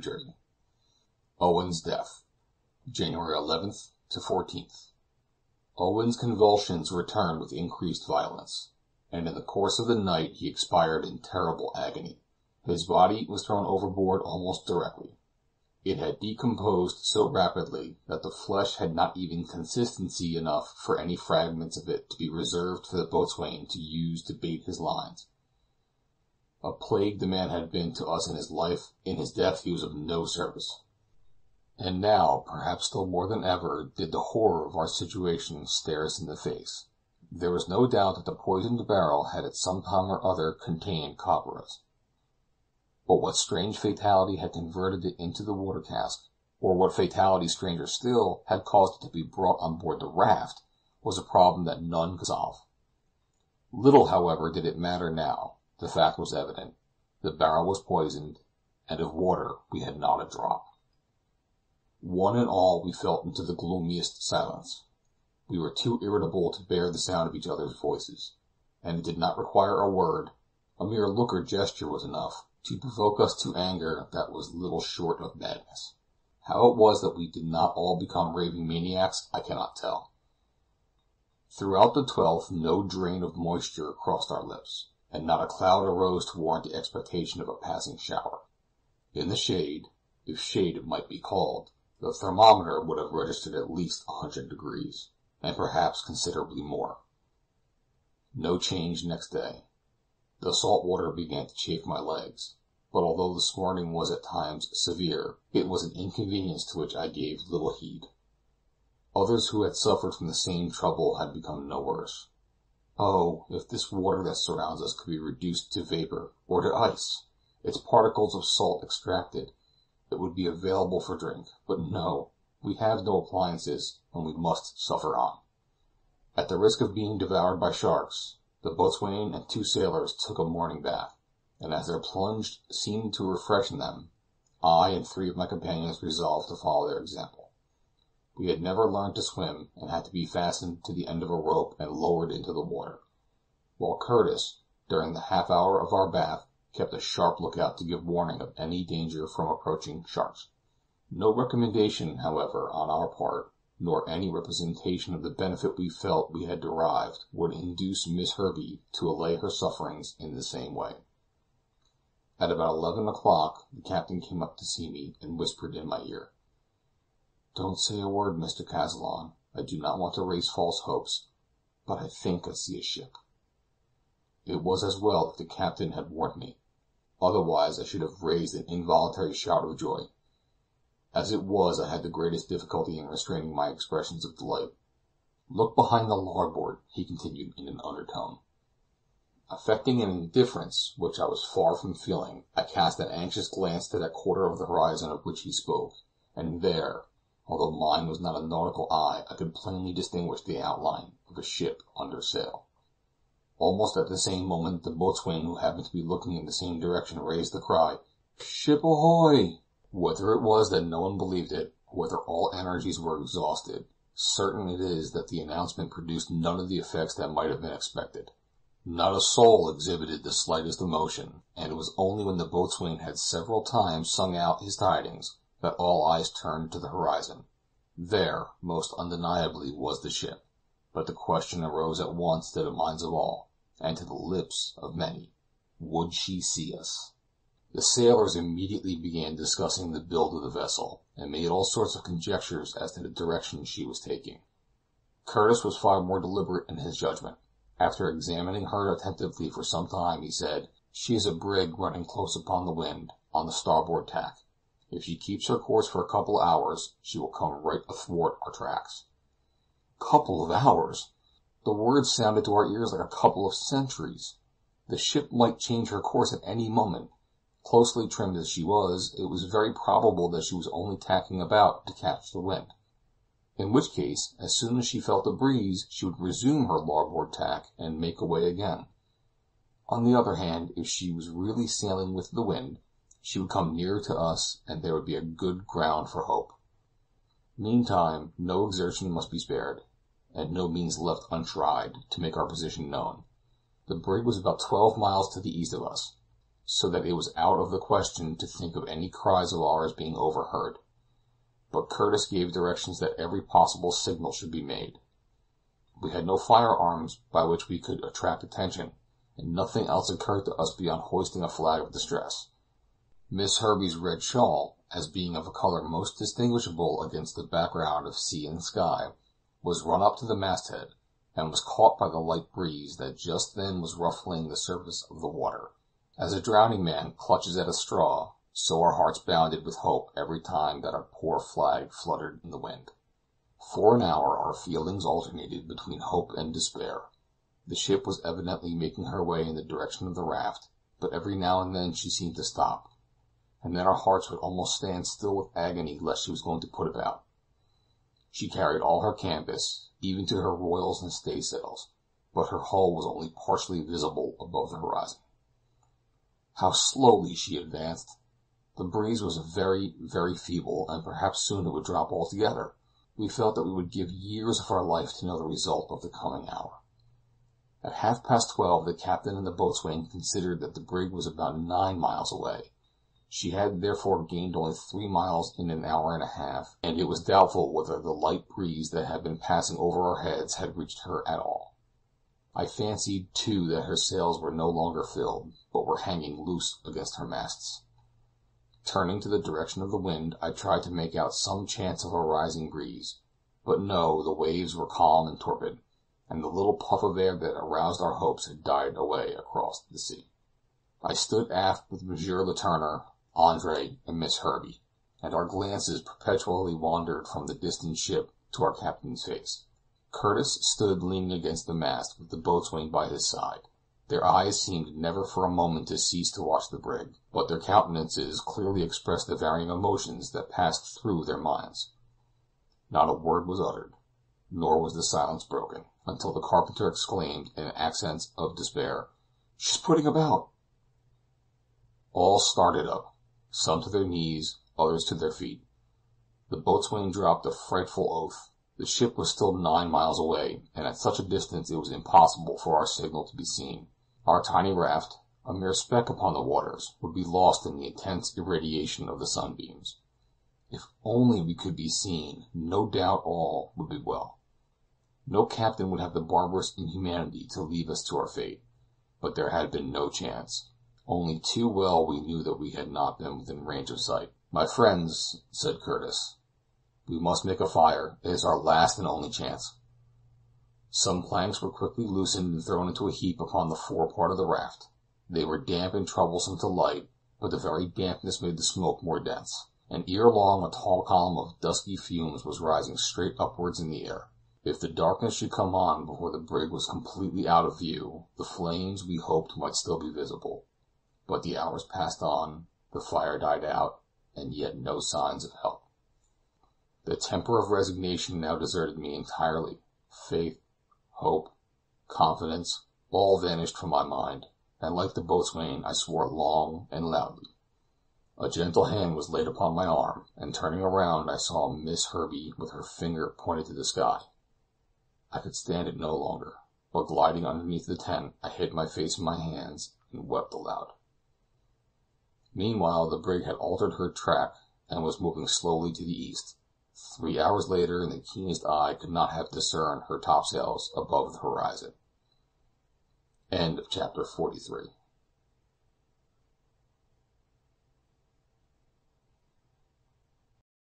New Jersey. Owen's death, January 11th to 14th. Owen's convulsions returned with increased violence, and in the course of the night he expired in terrible agony. His body was thrown overboard almost directly. It had decomposed so rapidly that the flesh had not even consistency enough for any fragments of it to be reserved for the boatswain to use to bait his lines. A plague the man had been to us in his life. In his death he was of no service. And now, perhaps still more than ever, did the horror of our situation stare us in the face. There was no doubt that the poisoned barrel had at some time or other contained copperas. But what strange fatality had converted it into the water cask, or what fatality stranger still had caused it to be brought on board the raft, was a problem that none could solve. Little, however, did it matter now. The fact was evident. The barrel was poisoned, and of water we had not a drop. One and all we fell into the gloomiest silence. We were too irritable to bear the sound of each other's voices, and it did not require a word, a mere look or gesture was enough, to provoke us to anger that was little short of madness. How it was that we did not all become raving maniacs, I cannot tell. Throughout the 12th no drain of moisture crossed our lips, and not a cloud arose to warrant the expectation of a passing shower. In the shade, if shade it might be called, the thermometer would have registered at least 100 degrees, and perhaps considerably more. No change next day. The salt water began to chafe my legs, but although the smarting was at times severe, it was an inconvenience to which I gave little heed. Others who had suffered from the same trouble had become no worse. Oh, if this water that surrounds us could be reduced to vapor, or to ice, its particles of salt extracted, it would be available for drink. But no, we have no appliances, and we must suffer on. At the risk of being devoured by sharks, the boatswain and 2 sailors took a morning bath, and as their plunge seemed to refresh them, I and 3 of my companions resolved to follow their example. We had never learned to swim, and had to be fastened to the end of a rope and lowered into the water, while Curtis, during the half hour of our bath, kept a sharp lookout to give warning of any danger from approaching sharks. No recommendation, however, on our part, nor any representation of the benefit we felt we had derived, would induce Miss Herbey to allay her sufferings in the same way. At about 11 o'clock the captain came up to see me, and whispered in my ear, "Don't say a word, Mr. Kazallon. I do not want to raise false hopes, but I think I see a ship." It was as well that the captain had warned me, otherwise I should have raised an involuntary shout of joy. As it was, I had the greatest difficulty in restraining my expressions of delight. "Look behind the larboard," he continued in an undertone. Affecting an indifference which I was far from feeling, I cast an anxious glance to that quarter of the horizon of which he spoke, and there, although mine was not a nautical eye, I could plainly distinguish the outline of a ship under sail. Almost at the same moment the boatswain, who happened to be looking in the same direction, raised the cry, "Ship ahoy!" Whether it was that no one believed it, or whether all energies were exhausted, certain it is that the announcement produced none of the effects that might have been expected. Not a soul exhibited the slightest emotion, and it was only when the boatswain had several times sung out his tidings that all eyes turned to the horizon. There, most undeniably, was the ship, but the question arose at once to the minds of all, and to the lips of many, would she see us? The sailors immediately began discussing the build of the vessel, and made all sorts of conjectures as to the direction she was taking. Curtis was far more deliberate in his judgment. After examining her attentively for some time, he said, "She is a brig running close upon the wind, on the starboard tack. If she keeps her course for a couple of hours, she will come right athwart our tracks." Couple of hours! The words sounded to our ears like a couple of centuries. The ship might change her course at any moment. Closely trimmed as she was, it was very probable that she was only tacking about to catch the wind, in which case, as soon as she felt a breeze, she would resume her larboard tack and make away again. On the other hand, if she was really sailing with the wind, she would come nearer to us, and there would be a good ground for hope. Meantime, no exertion must be spared, and no means left untried, to make our position known. The brig was about 12 miles to the east of us. so that it was out of the question to think of any cries of ours being overheard. But Curtis gave directions that every possible signal should be made. We had no firearms by which we could attract attention, and nothing else occurred to us beyond hoisting a flag of distress. Miss Herbey's red shawl, as being of a color most distinguishable against the background of sea and sky, was run up to the masthead, and was caught by the light breeze that just then was ruffling the surface of the water. As a drowning man clutches at a straw, so our hearts bounded with hope every time that our poor flag fluttered in the wind. For an hour our feelings alternated between hope and despair. The ship was evidently making her way in the direction of the raft, but every now and then she seemed to stop, and then our hearts would almost stand still with agony lest she was going to put about. She carried all her canvas, even to her royals and staysails, but her hull was only partially visible above the horizon. How slowly she advanced! The breeze was very, very feeble, and perhaps soon it would drop altogether. We felt that we would give years of our life to know the result of the coming hour. At 12:30 the captain and the boatswain considered that the brig was about 9 miles away. She had therefore gained only 3 miles in an hour and a half, and it was doubtful whether the light breeze that had been passing over our heads had reached her at all. I fancied, too, that her sails were no longer filled, but were hanging loose against her masts. Turning to the direction of the wind, I tried to make out some chance of a rising breeze, but no, the waves were calm and torpid, and the little puff of air that aroused our hopes had died away across the sea. I stood aft with Monsieur Letourneur, Andre, and Miss Herbey, and our glances perpetually wandered from the distant ship to our captain's face. Curtis stood leaning against the mast with the boatswain by his side. Their eyes seemed never for a moment to cease to watch the brig, but their countenances clearly expressed the varying emotions that passed through their minds. Not a word was uttered, nor was the silence broken, until the carpenter exclaimed in accents of despair, "She's putting about!" All started up, some to their knees, others to their feet. The boatswain dropped a frightful oath. The ship was still 9 miles away, and at such a distance it was impossible for our signal to be seen. Our tiny raft, a mere speck upon the waters, would be lost in the intense irradiation of the sunbeams. If only we could be seen, no doubt all would be well. No captain would have the barbarous inhumanity to leave us to our fate, but there had been no chance. Only too well we knew that we had not been within range of sight. "My friends," said Curtis, "we must make a fire. It is our last and only chance." Some planks were quickly loosened and thrown into a heap upon the forepart of the raft. They were damp and troublesome to light, but the very dampness made the smoke more dense, and ere long a tall column of dusky fumes was rising straight upwards in the air. If the darkness should come on before the brig was completely out of view, the flames we hoped might still be visible. But the hours passed on, the fire died out, and yet no signs of help. The temper of resignation now deserted me entirely. Faith, hope, confidence, all vanished from my mind, and like the boatswain I swore long and loudly. A gentle hand was laid upon my arm, and turning around I saw Miss Herbey with her finger pointed to the sky. I could stand it no longer, but gliding underneath the tent, I hid my face in my hands and wept aloud. Meanwhile the brig had altered her track and was moving slowly to the east. 3 hours later, and the keenest eye could not have discerned her topsails above the horizon. End of chapter 43.